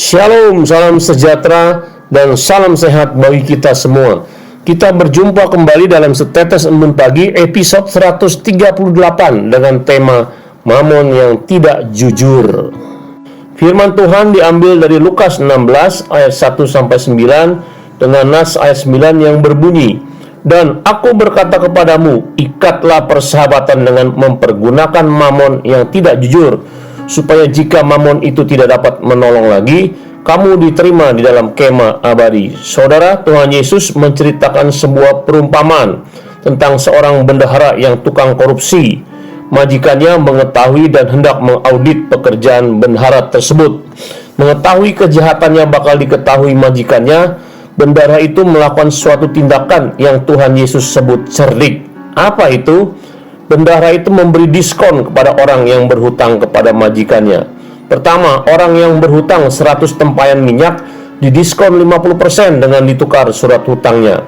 Shalom, salam sejahtera dan salam sehat bagi kita semua. Kita berjumpa kembali dalam Setetes Embun Pagi episode 138 dengan tema Mamon yang tidak jujur. Firman Tuhan diambil dari Lukas 16 ayat 1-9 dengan nas ayat 9 yang berbunyi, "Dan aku berkata kepadamu, ikatlah persahabatan dengan mempergunakan mamon yang tidak jujur, supaya jika mamon itu tidak dapat menolong lagi, kamu diterima di dalam kemah abadi." Saudara, Tuhan Yesus menceritakan sebuah perumpamaan tentang seorang bendahara yang tukang korupsi. Majikannya mengetahui dan hendak mengaudit pekerjaan bendahara tersebut. Mengetahui kejahatannya bakal diketahui majikannya, bendahara itu melakukan suatu tindakan yang Tuhan Yesus sebut cerdik. Apa itu? Bendahara itu memberi diskon kepada orang yang berhutang kepada majikannya. Pertama, orang yang berhutang 100 tempayan minyak didiskon 50% dengan ditukar surat hutangnya.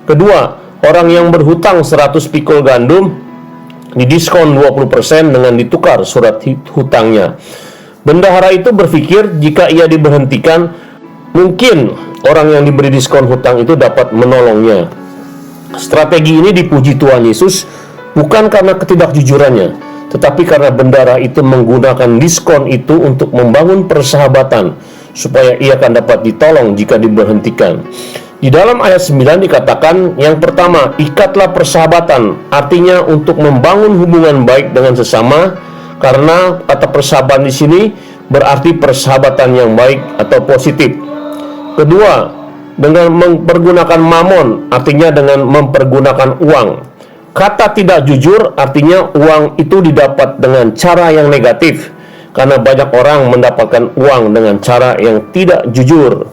Kedua, orang yang berhutang 100 pikul gandum didiskon 20% dengan ditukar surat hutangnya. Bendahara itu berpikir jika ia diberhentikan, mungkin orang yang diberi diskon hutang itu dapat menolongnya. Strategi ini dipuji Tuhan Yesus bukan karena ketidakjujurannya, tetapi karena bendahara itu menggunakan diskon itu untuk membangun persahabatan supaya ia akan dapat ditolong jika diberhentikan. Di dalam ayat 9 dikatakan, yang pertama, ikatlah persahabatan, artinya untuk membangun hubungan baik dengan sesama, karena kata persahabatan di sini berarti persahabatan yang baik atau positif. Kedua, dengan mempergunakan mamon, artinya dengan mempergunakan uang. Kata tidak jujur artinya uang itu didapat dengan cara yang negatif, karena banyak orang mendapatkan uang dengan cara yang tidak jujur.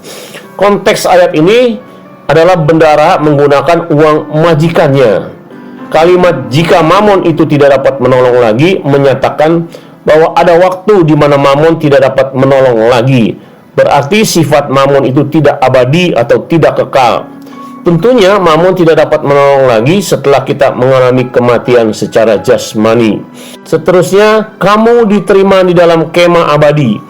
Konteks ayat ini adalah bendahara menggunakan uang majikannya. Kalimat "jika mamon itu tidak dapat menolong lagi" menyatakan bahwa ada waktu di mana mamon tidak dapat menolong lagi. Berarti sifat mamon itu tidak abadi atau tidak kekal. Tentunya mamon tidak dapat menolong lagi setelah kita mengalami kematian secara jasmani. Seterusnya, kamu diterima di dalam kemah abadi.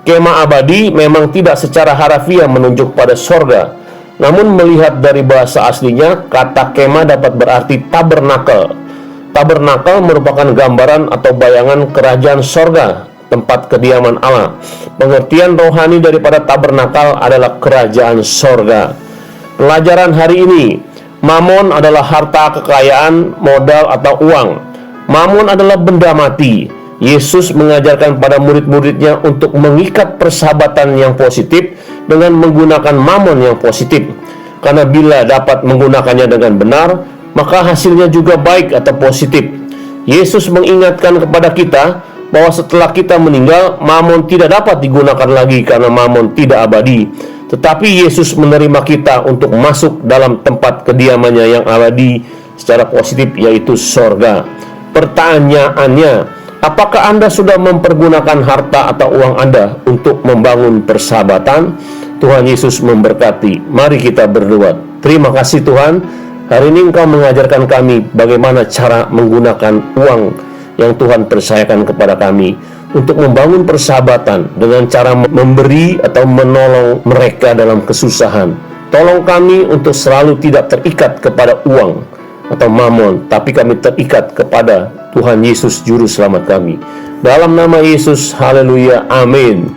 Kemah abadi memang tidak secara harafiah menunjuk pada sorga, namun melihat dari bahasa aslinya, kata kemah dapat berarti tabernakel. Tabernakel merupakan gambaran atau bayangan kerajaan sorga, tempat kediaman Allah. Pengertian rohani daripada tabernakel adalah kerajaan sorga. Pelajaran hari ini, mamon adalah harta kekayaan, modal atau uang. Mamon adalah benda mati. Yesus mengajarkan pada murid-muridnya untuk mengikat persahabatan yang positif dengan menggunakan mamon yang positif. Karena bila dapat menggunakannya dengan benar, maka hasilnya juga baik atau positif. Yesus mengingatkan kepada kita bahwa setelah kita meninggal, mamon tidak dapat digunakan lagi karena mamon tidak abadi. Tetapi Yesus menerima kita untuk masuk dalam tempat kediamannya yang abadi secara positif, yaitu sorga. Pertanyaannya, apakah Anda sudah mempergunakan harta atau uang Anda untuk membangun persahabatan? Tuhan Yesus memberkati. Mari kita berdoa. Terima kasih Tuhan, hari ini Engkau mengajarkan kami bagaimana cara menggunakan uang yang Tuhan percayakan kepada kami untuk membangun persahabatan dengan cara memberi atau menolong mereka dalam kesusahan. Tolong kami untuk selalu tidak terikat kepada uang atau mamon, tapi kami terikat kepada Tuhan Yesus Juru Selamat kami. Dalam nama Yesus, haleluya, amin.